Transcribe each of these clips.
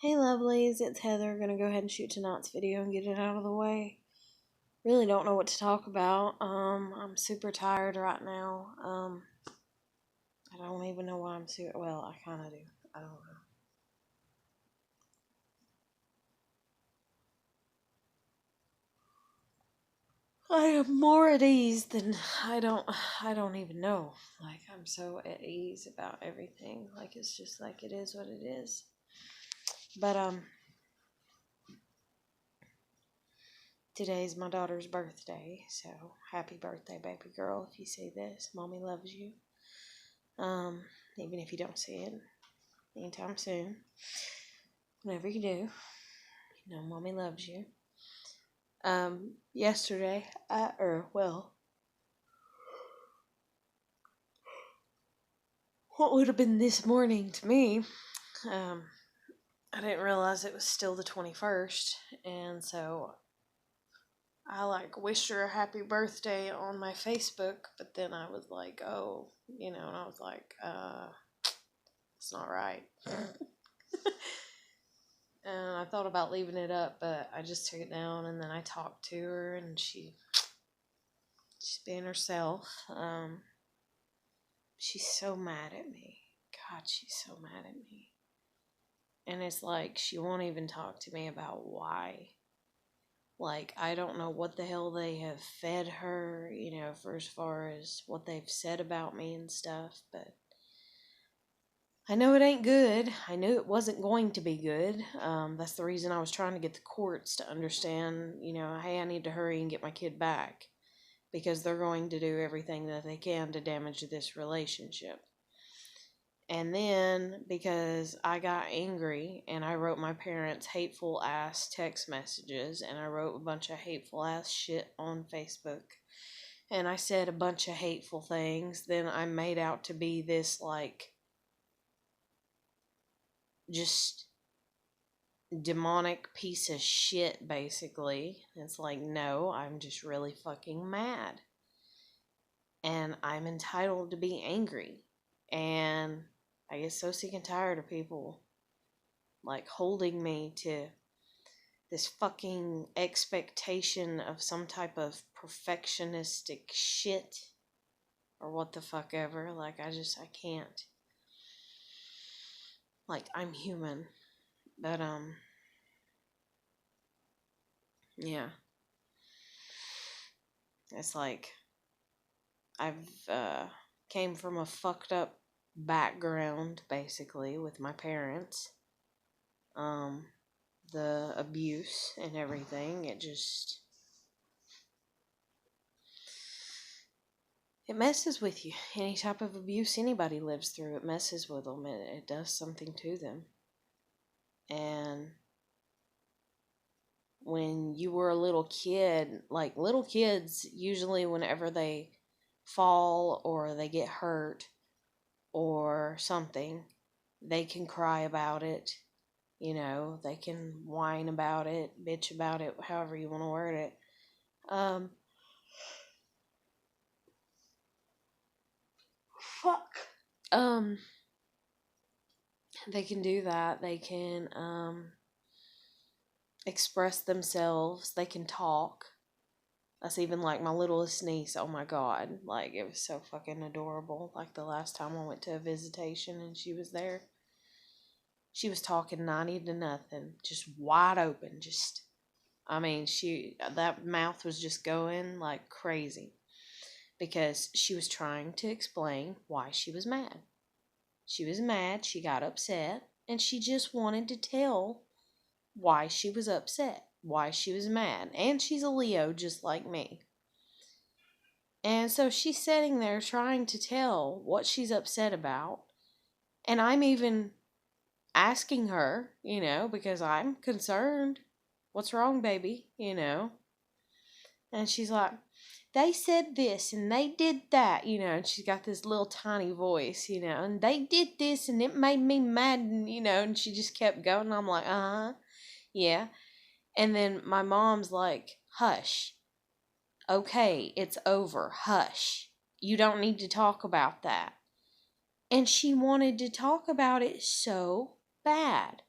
Hey lovelies, it's Heather. Gonna go ahead and shoot tonight's video and get it out of the way. Really don't know what to talk about. I'm super tired right now. I don't even know why I'm super, well, I kinda do. I don't know. I am more at ease than I don't even know. Like, I'm so at ease about everything. Like, it's just like it is what it is. But today's my daughter's birthday, so happy birthday, baby girl. If you see this, mommy loves you. Even if you don't see it anytime soon, whenever you do, you know mommy loves you. Yesterday, what would have been this morning to me, I didn't realize it was still the 21st, and so I wished her a happy birthday on my Facebook, but then I was like, oh, and I was like, it's not right. And I thought about leaving it up, but I just took it down, and then I talked to her, and she's being herself. She's so mad at me. God, she's so mad at me. And it's like she won't even talk to me about why. Like, I don't know what the hell they have fed her, for as far as what they've said about me and stuff, but I know it ain't good. I knew it wasn't going to be good. That's the reason I was trying to get the courts to understand, hey, I need to hurry and get my kid back because they're going to do everything that they can to damage this relationship. And then because I got angry and I wrote my parents hateful ass text messages and I wrote a bunch of hateful ass shit on Facebook and I said a bunch of hateful things, then I'm made out to be this just demonic piece of shit, basically. It's like, no, I'm just really fucking mad. And I'm entitled to be angry. And I get so sick and tired of people, holding me to this fucking expectation of some type of perfectionistic shit. Or what the fuck ever. I can't. I'm human. But, yeah. It's like I've came from a fucked up background, basically, with my parents. The abuse and everything, it messes with you. Any type of abuse anybody lives through, it messes with them. It does something to them. And when you were a little kid, little kids, usually whenever they fall or they get hurt or something, they can cry about it. They can whine about it, bitch about it, however you want to word it. Fuck. They can do that. They can, express themselves. They can talk. That's even my littlest niece. Oh my god. It was so fucking adorable. The last time I went to a visitation and she was there, she was talking 90 to nothing. Just wide open. That mouth was just going like crazy. Because she was trying to explain why she was mad. She was mad, she got upset, and she just wanted to tell why she was upset, why she was mad. And she's a Leo just like me. And so she's sitting there trying to tell what she's upset about. And I'm even asking her, because I'm concerned. What's wrong, baby? And she's like, they said this and they did that, and she's got this little tiny voice, and they did this and it made me mad, and she just kept going. And I'm like, yeah. And then my mom's like, hush. Okay, it's over. Hush. You don't need to talk about that. And she wanted to talk about it so bad.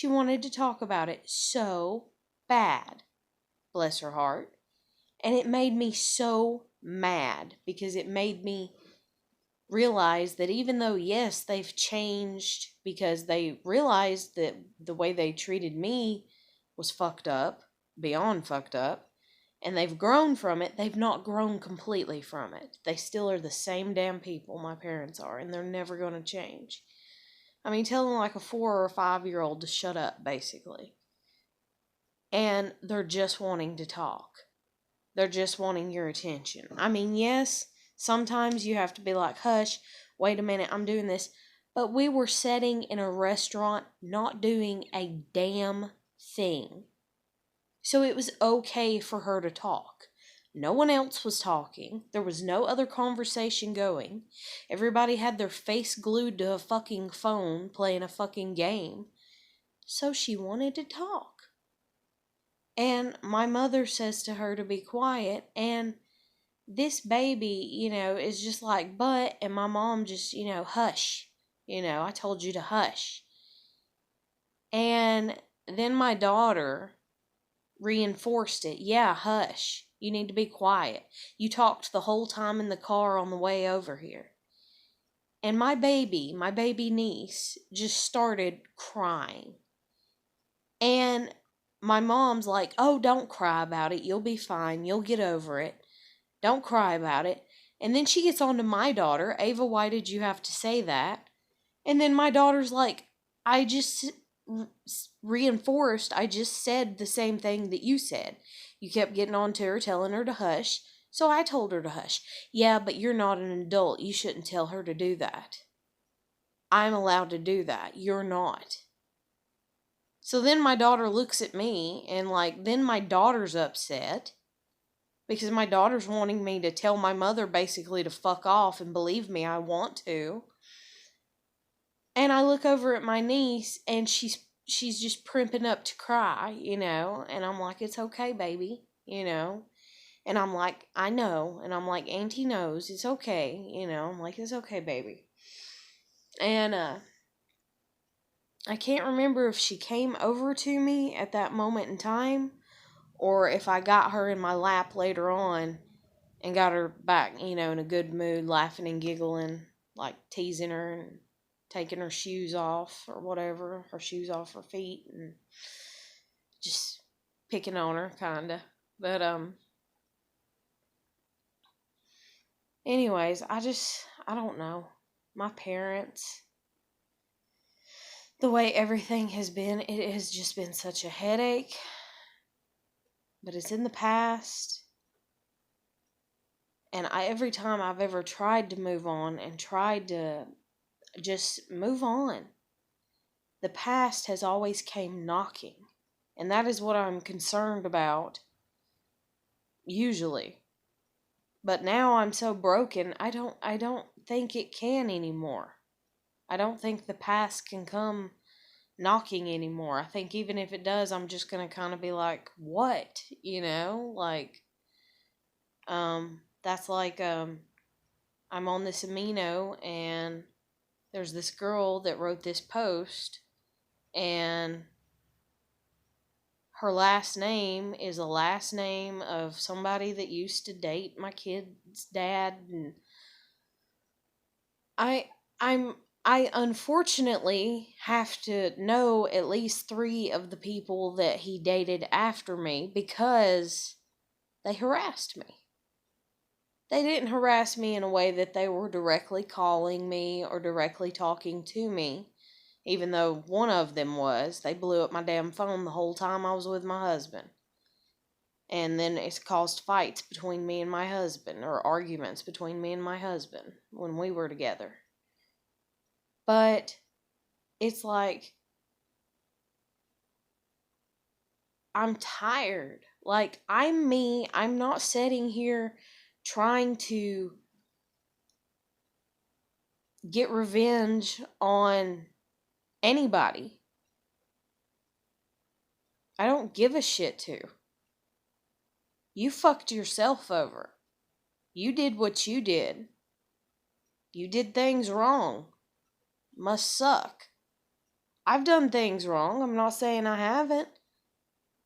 She wanted to talk about it so bad. Bless her heart. And it made me so mad because it made me realize that even though, yes, they've changed because they realized that the way they treated me was fucked up, beyond fucked up, and they've grown from it, they've not grown completely from it. They still are the same damn people my parents are, and they're never going to change. I mean, tell them like a 4 or 5-year-old to shut up, basically. And they're just wanting to talk. They're just wanting your attention. I mean, yes, sometimes you have to be like, hush, wait a minute, I'm doing this. But we were sitting in a restaurant not doing a damn thing. So it was okay for her to talk. No one else was talking. There was no other conversation going. Everybody had their face glued to a fucking phone playing a fucking game. So she wanted to talk. And my mother says to her to be quiet, and this baby, is just like, but, and my mom just, hush. I told you to hush. And then my daughter reinforced it. Yeah, hush. You need to be quiet. You talked the whole time in the car on the way over here. And my baby niece, just started crying. And my mom's like, oh, don't cry about it. You'll be fine. You'll get over it. Don't cry about it. And then she gets on to my daughter. Ava, why did you have to say that? And then my daughter's like, I just reinforced, I just said the same thing that you said. You kept getting on to her, telling her to hush. So I told her to hush. Yeah, but you're not an adult. You shouldn't tell her to do that. I'm allowed to do that. You're not. So then my daughter looks at me and then my daughter's upset because my daughter's wanting me to tell my mother basically to fuck off, and believe me, I want to. And I look over at my niece and she's just primping up to cry, and I'm like, it's okay, baby, and I'm like, I know, and I'm like, Auntie knows, it's okay, I'm like, it's okay, baby. And I can't remember if she came over to me at that moment in time or if I got her in my lap later on and got her back, in a good mood, laughing and giggling, like teasing her and taking her shoes off or whatever, her shoes off her feet, and just picking on her, kinda. But, anyways, I don't know. My parents, the way everything has been, it has just been such a headache. But it's in the past. And every time I've ever tried to move on and tried to just move on, the past has always came knocking. And that is what I'm concerned about, usually. But now I'm so broken, I don't think it can anymore. I don't think the past can come knocking anymore. I think even if it does, I'm just going to kind of be like, what? That's like, I'm on this amino and there's this girl that wrote this post and her last name is a last name of somebody that used to date my kid's dad, and I unfortunately have to know at least 3 of the people that he dated after me because they harassed me. They didn't harass me in a way that they were directly calling me or directly talking to me. Even though one of them was, they blew up my damn phone the whole time I was with my husband. And then it's caused fights between me and my husband, or arguments between me and my husband when we were together. But it's like, I'm tired. I'm me. I'm not sitting here trying to get revenge on anybody. I don't give a shit to. You fucked yourself over. You did what you did. You did things wrong. Must suck. I've done things wrong. I'm not saying I haven't.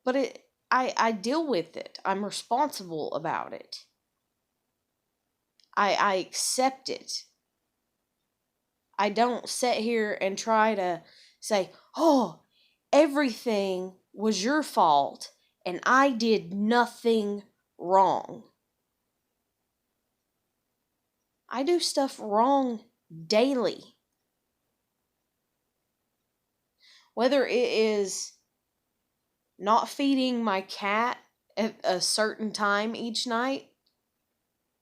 But I deal with it. I'm responsible about it. I accept it. I don't sit here and try to say, oh, everything was your fault and I did nothing wrong. I do stuff wrong daily. Whether it is not feeding my cat at a certain time each night,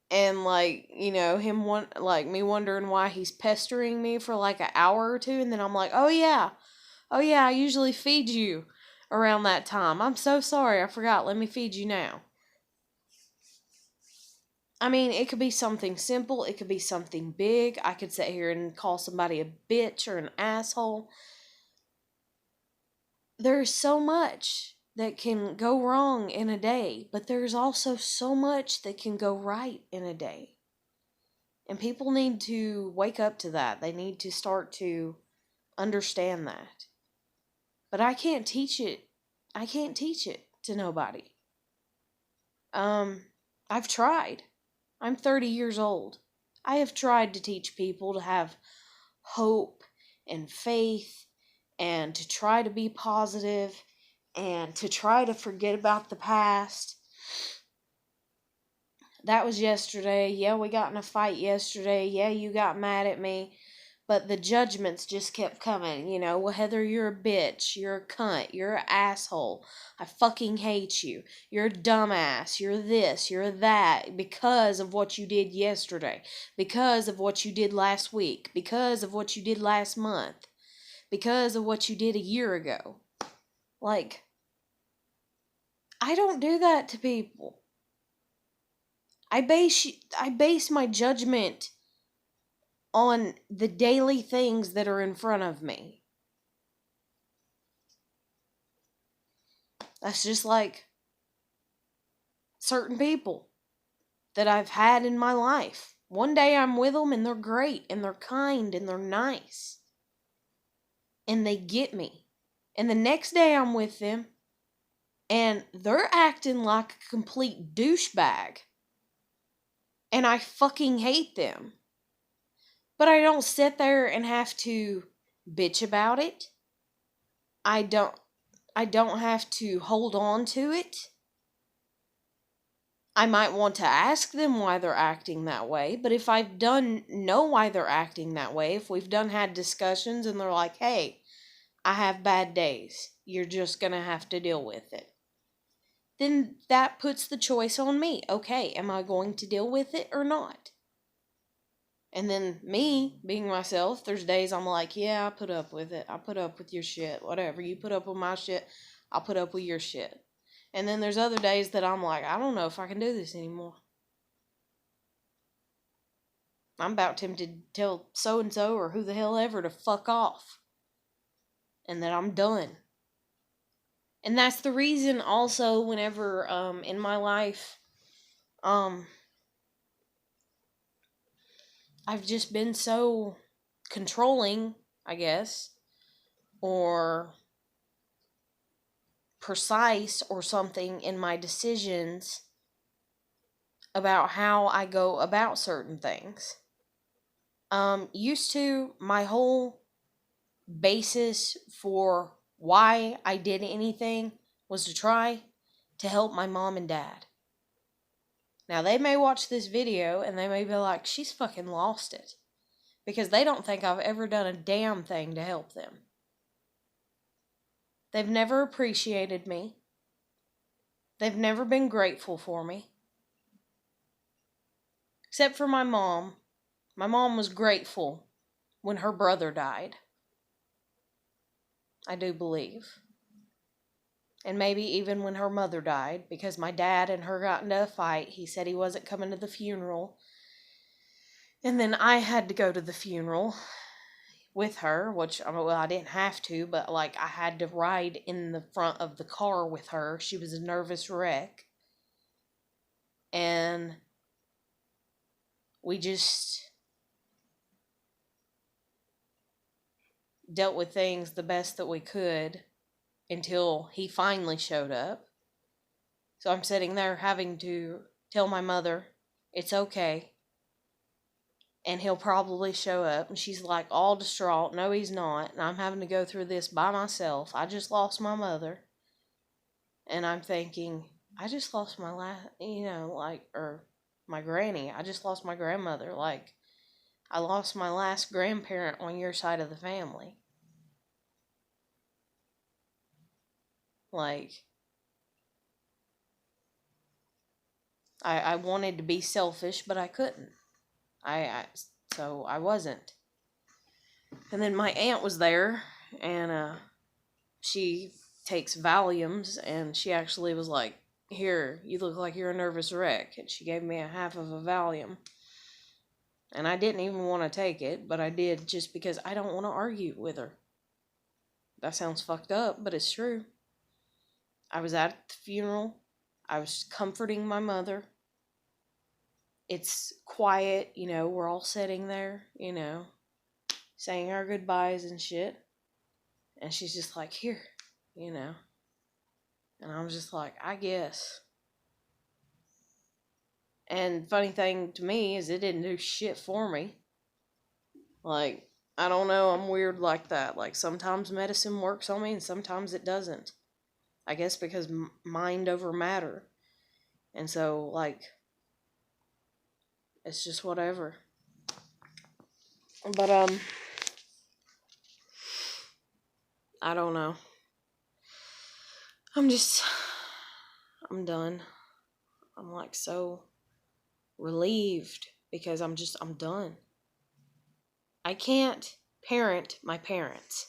and me wondering why he's pestering me for like an hour or two, and then I'm like, oh yeah, I usually feed you around that time. I'm so sorry, I forgot. Let me feed you now. I mean, it could be something simple, it could be something big. I could sit here and call somebody a bitch or an asshole. There's so much that can go wrong in a day, but there's also so much that can go right in a day. And people need to wake up to that. They need to start to understand that. But I can't teach it. I can't teach it to nobody. I've tried. I'm 30 years old. I have tried to teach people to have hope and faith and to try to be positive and to try to forget about the past. That was yesterday. Yeah, we got in a fight yesterday. Yeah, you got mad at me. But the judgments just kept coming. Well, Heather, you're a bitch. You're a cunt. You're an asshole. I fucking hate you. You're a dumbass. You're this. You're that. Because of what you did yesterday. Because of what you did last week. Because of what you did last month. Because of what you did a year ago. Like, I don't do that to people. I base my judgment on the daily things that are in front of me. That's just like certain people that I've had in my life. One day I'm with them and they're great and they're kind and they're nice. And they get me. And the next day I'm with them and they're acting like a complete douchebag. And I fucking hate them. But I don't sit there and have to bitch about it. I don't have to hold on to it. I might want to ask them why they're acting that way, but if I've done know why they're acting that way, if we've had discussions and they're like, hey, I have bad days, you're just going to have to deal with it, then that puts the choice on me. Okay, am I going to deal with it or not? And then me, being myself, there's days I'm like, yeah, I put up with it. I put up with your shit. Whatever. You put up with my shit, I'll put up with your shit. And then there's other days that I'm like, I don't know if I can do this anymore. I'm about tempted to tell so-and-so or who the hell ever to fuck off. And that I'm done. And that's the reason also whenever in my life I've just been so controlling, I guess, or precise or something in my decisions about how I go about certain things. Used to, my whole basis for why I did anything was to try to help my mom and dad. Now, they may watch this video and they may be like, she's fucking lost it. Because they don't think I've ever done a damn thing to help them. They've never appreciated me. They've never been grateful for me. Except for my mom. My mom was grateful when her brother died. I do believe. And maybe even when her mother died, because my dad and her got into a fight. He said he wasn't coming to the funeral. And then I had to go to the funeral with her, which, well, I didn't have to, but like I had to ride in the front of the car with her. She was a nervous wreck. And we just dealt with things the best that we could until he finally showed up. So I'm sitting there having to tell my mother it's okay, and he'll probably show up. And she's like all distraught. No, he's not. And I'm having to go through this by myself. I just lost my mother. And I'm thinking, I just lost my or my granny. I just lost my grandmother. Like, I lost my last grandparent on your side of the family. Like, I wanted to be selfish, but I couldn't. So I wasn't. And then my aunt was there, and she takes Valiums, and she actually was like, "Here, you look like you're a nervous wreck." And she gave me a half of a Valium. And I didn't even want to take it, but I did just because I don't want to argue with her. That sounds fucked up, but it's true. I was at the funeral. I was comforting my mother. It's quiet, we're all sitting there, saying our goodbyes and shit. And she's just like, "Here, And I was just like, I guess. And funny thing to me is it didn't do shit for me. Like, I don't know, I'm weird like that. Like, sometimes medicine works on me and sometimes it doesn't. I guess because mind over matter. And so, like, it's just whatever. But, I don't know. I'm done. I'm like so relieved because I'm done. I can't parent my parents.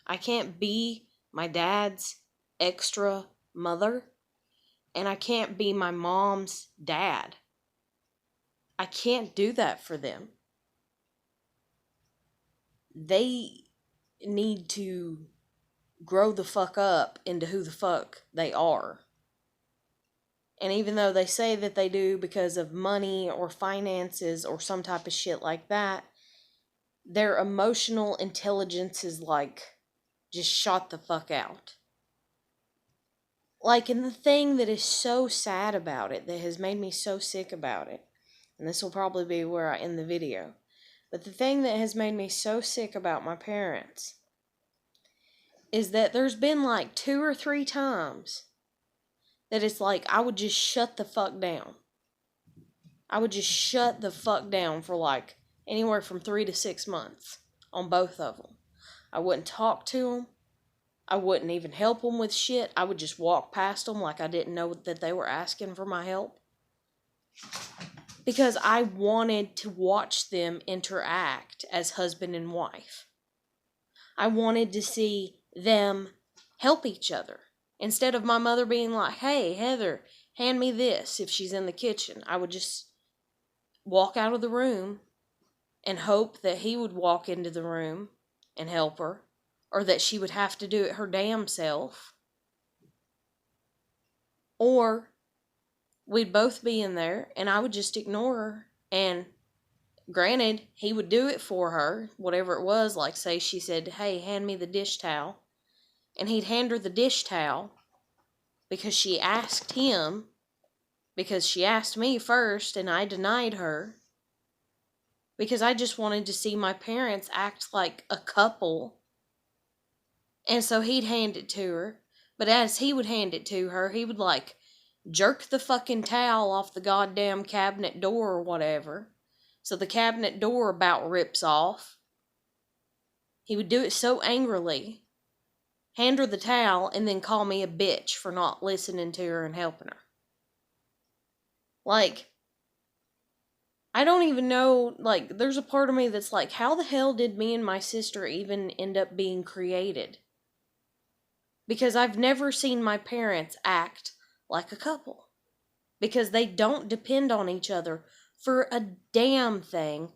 I can't be my dad's extra mother, and I can't be my mom's dad. I can't do that for them. They need to grow the fuck up into who the fuck they are. And even though they say that they do because of money or finances or some type of shit like that, their emotional intelligence is like just shot the fuck out. Like, and the thing that is so sad about it, that has made me so sick about it, and this will probably be where I end the video, but the thing that has made me so sick about my parents is that there's been like 2 or 3 times that it's like I would just shut the fuck down. I would just shut the fuck down for like anywhere from 3 to 6 months on both of them. I wouldn't talk to them. I wouldn't even help them with shit. I would just walk past them like I didn't know that they were asking for my help. Because I wanted to watch them interact as husband and wife. I wanted to see them help each other. Instead of my mother being like, "Hey, Heather, hand me this," if she's in the kitchen, I would just walk out of the room and hope that he would walk into the room and help her, or that she would have to do it her damn self. Or we'd both be in there and I would just ignore her. And granted, he would do it for her, whatever it was. Like, say she said, "Hey, hand me the dish towel." And he'd hand her the dish towel because she asked him, because she asked me first and I denied her. Because I just wanted to see my parents act like a couple. And so he'd hand it to her. But as he would hand it to her, he would like jerk the fucking towel off the goddamn cabinet door or whatever. So the cabinet door about rips off. He would do it so angrily, hand her the towel, and then call me a bitch for not listening to her and helping her. Like, I don't even know, like, there's a part of me that's like, how the hell did me and my sister even end up being created? Because I've never seen my parents act like a couple. Because they don't depend on each other for a damn thing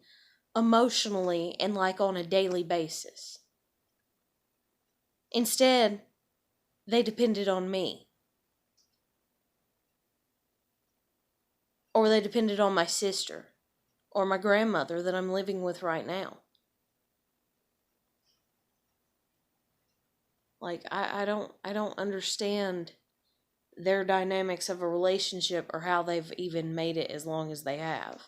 emotionally and like on a daily basis. Instead, they depended on me. Or they depended on my sister. Or my grandmother that I'm living with right now. Like, I don't understand their dynamics of a relationship or how they've even made it as long as they have.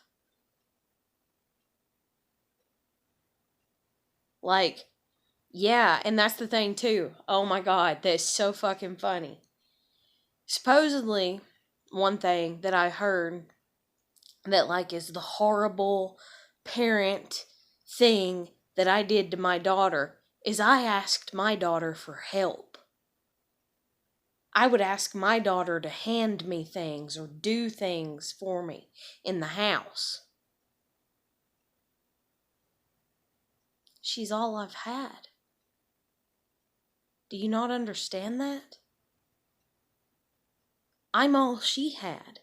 Like, yeah, and that's the thing too. Oh my god, that's so fucking funny. Supposedly, one thing that I heard that like is the horrible parent thing that I did to my daughter is I asked my daughter for help. I would ask my daughter to hand me things or do things for me in the house. She's all I've had. Do you not understand that? I'm all she had.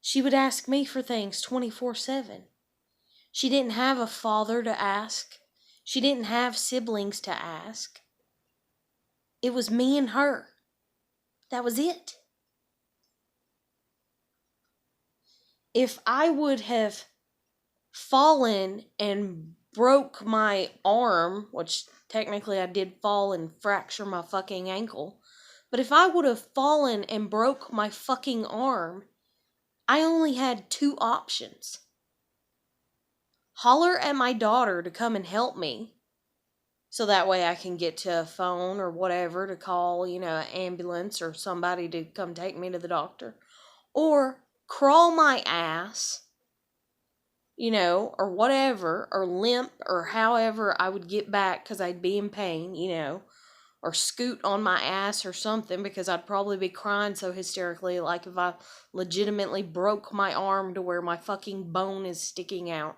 She would ask me for things 24/7. She didn't have a father to ask. She didn't have siblings to ask. It was me and her. That was it. If I would have fallen and broke my arm, which technically I did fall and fracture my fucking ankle, but if I would have fallen and broke my fucking arm, I only had two options. Holler at my daughter to come and help me, so that way I can get to a phone or whatever to call, an ambulance or somebody to come take me to the doctor. Or crawl my ass, or whatever, or limp, or however I would get back because I'd be in pain, or scoot on my ass or something because I'd probably be crying so hysterically, like if I legitimately broke my arm to where my fucking bone is sticking out.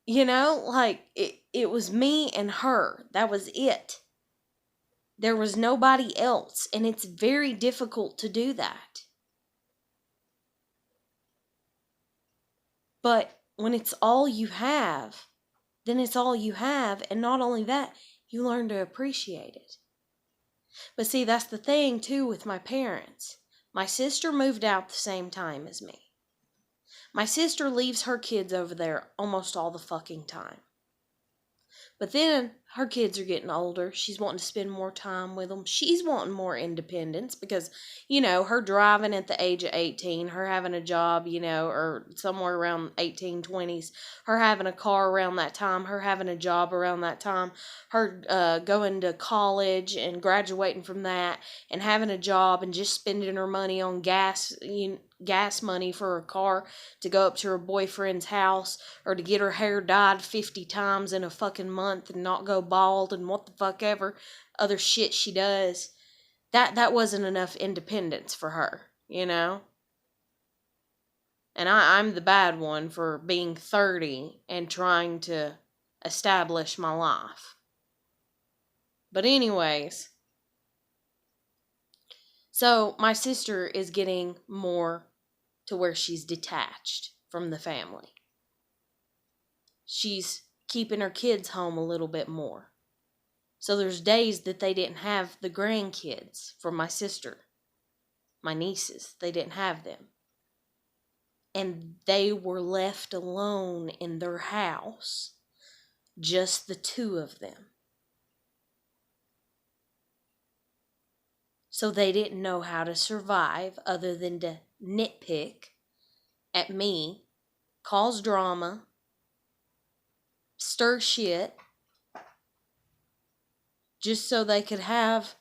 Like it was me and her. That was it. There was nobody else, and it's very difficult to do that. But when it's all you have, then it's all you have, and not only that, you learn to appreciate it. But see, that's the thing too with my parents. My sister moved out the same time as me. My sister leaves her kids over there almost all the fucking time. But then her kids are getting older. She's wanting to spend more time with them. She's wanting more independence because, her driving at the age of 18, her having a job, or somewhere around 18, 20s, her having a car around that time, her having a job around that time, her going to college and graduating from that and having a job and just spending her money on gas money for her car to go up to her boyfriend's house or to get her hair dyed 50 times in a fucking month and not go bald and what the fuck ever other shit she does. That wasn't enough independence for her, And I'm the bad one for being 30 and trying to establish my life. But anyways, so my sister is getting more to where she's detached from the family. She's keeping her kids home a little bit more. So there's days that they didn't have the grandkids from my sister, my nieces. They didn't have them. And they were left alone in their house, just the two of them. So they didn't know how to survive other than to nitpick at me, cause drama, stir shit, just so they could have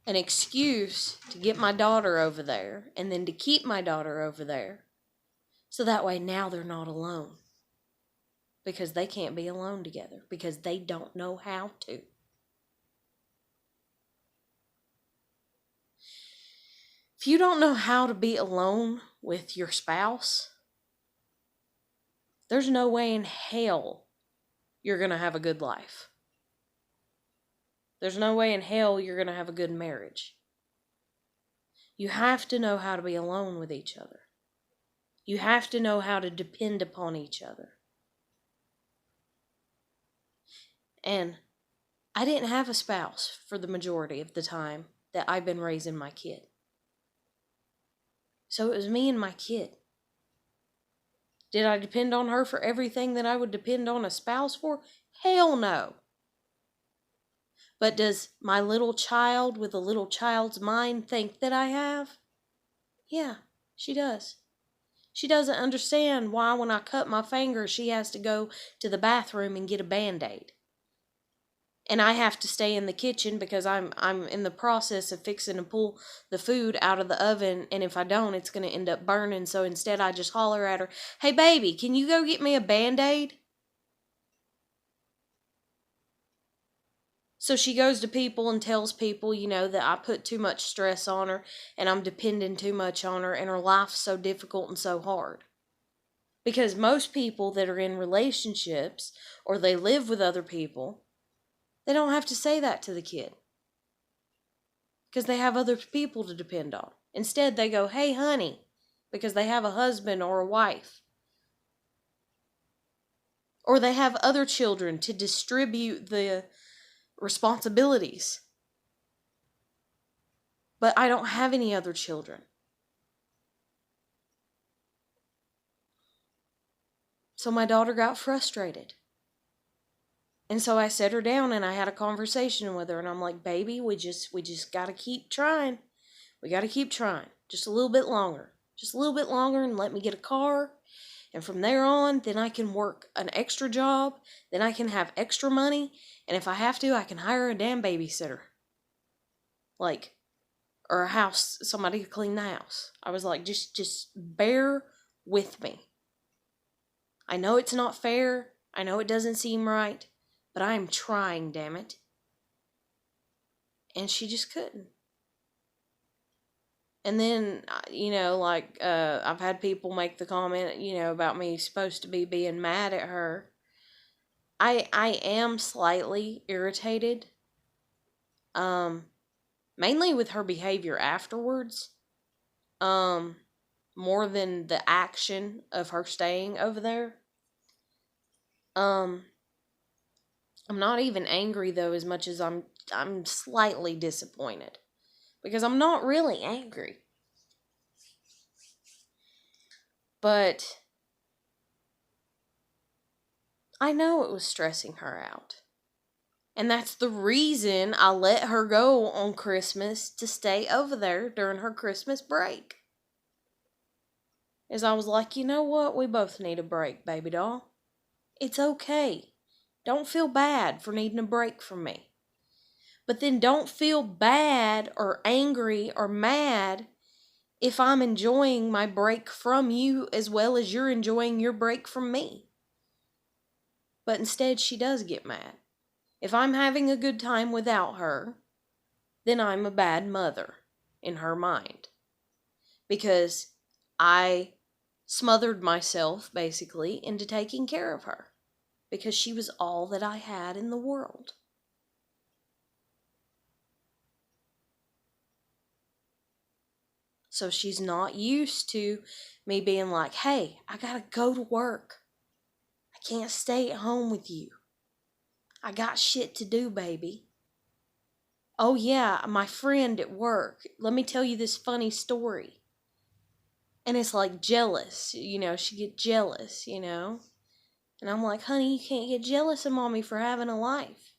an excuse to get my daughter over there and then to keep my daughter over there. So that way now they're not alone. Because they can't be alone together. Because they don't know how to. If you don't know how to be alone with your spouse, there's no way in hell you're going to have a good life. There's no way in hell you're going to have a good marriage. You have to know how to be alone with each other. You have to know how to depend upon each other. And I didn't have a spouse for the majority of the time that I've been raising my kid. So it was me and my kid. Did I depend on her for everything that I would depend on a spouse for? Hell no. But does my little child with a little child's mind think that I have? Yeah, she does. She doesn't understand why when I cut my finger she has to go to the bathroom and get a Band-Aid. And I have to stay in the kitchen because I'm in the process of fixing to pull the food out of the oven, and if I don't, it's going to end up burning. So instead I just holler at her, "Hey baby, can you go get me a Band-Aid?" So she goes to people and tells people, that I put too much stress on her and I'm depending too much on her and her life's so difficult and so hard. Because most people that are in relationships or they live with other people, they don't have to say that to the kid because they have other people to depend on. Instead, they go, "Hey, honey," because they have a husband or a wife. Or they have other children to distribute the responsibilities. But I don't have any other children. So my daughter got frustrated. And so I set her down and I had a conversation with her and I'm like, "Baby, we just got to keep trying. We got to keep trying. Just a little bit longer. Just a little bit longer and let me get a car. And from there on, then I can work an extra job. Then I can have extra money. And if I have to, I can hire a damn babysitter. Or a house, somebody to clean the house." I was like, just bear with me. I know it's not fair. I know it doesn't seem right. But I am trying, damn it. And she just couldn't. And then, I've had people make the comment, about me supposed to be being mad at her. I am slightly irritated. Mainly with her behavior afterwards. More than the action of her staying over there. I'm not even angry though as much as I'm slightly disappointed. Because I'm not really angry. But I know it was stressing her out. And that's the reason I let her go on Christmas to stay over there during her Christmas break. Is I was like, "You know what? We both need a break, baby doll. It's okay. Don't feel bad for needing a break from me. But then don't feel bad or angry or mad if I'm enjoying my break from you as well as you're enjoying your break from me." But instead, she does get mad. If I'm having a good time without her, then I'm a bad mother in her mind. Because I smothered myself, basically, into taking care of her. Because she was all that I had in the world. So she's not used to me being like, "Hey, I gotta go to work. I can't stay at home with you. I got shit to do, baby. Oh yeah, my friend at work. Let me tell you this funny story." And it's like jealous, she get jealous, And I'm like, "Honey, you can't get jealous of mommy for having a life."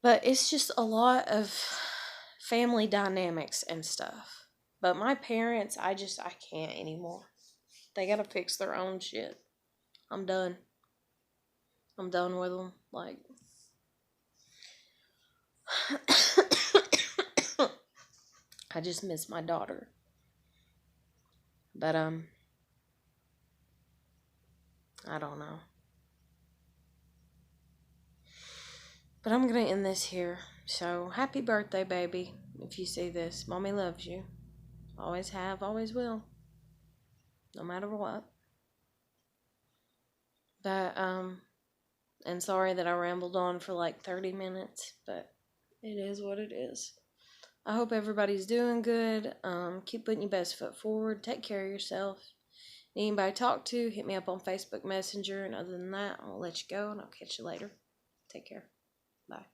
But it's just a lot of family dynamics and stuff. But my parents, I can't anymore. They gotta fix their own shit. I'm done. I'm done with them. I just miss my daughter. But, I don't know. But I'm gonna end this here. So, happy birthday, baby. If you see this, mommy loves you. Always have, always will. No matter what. But, and sorry that I rambled on for like 30 minutes, but it is what it is. I hope everybody's doing good. Keep putting your best foot forward. Take care of yourself. Need anybody to talk to, hit me up on Facebook Messenger. And other than that, I'll let you go and I'll catch you later. Take care. Bye.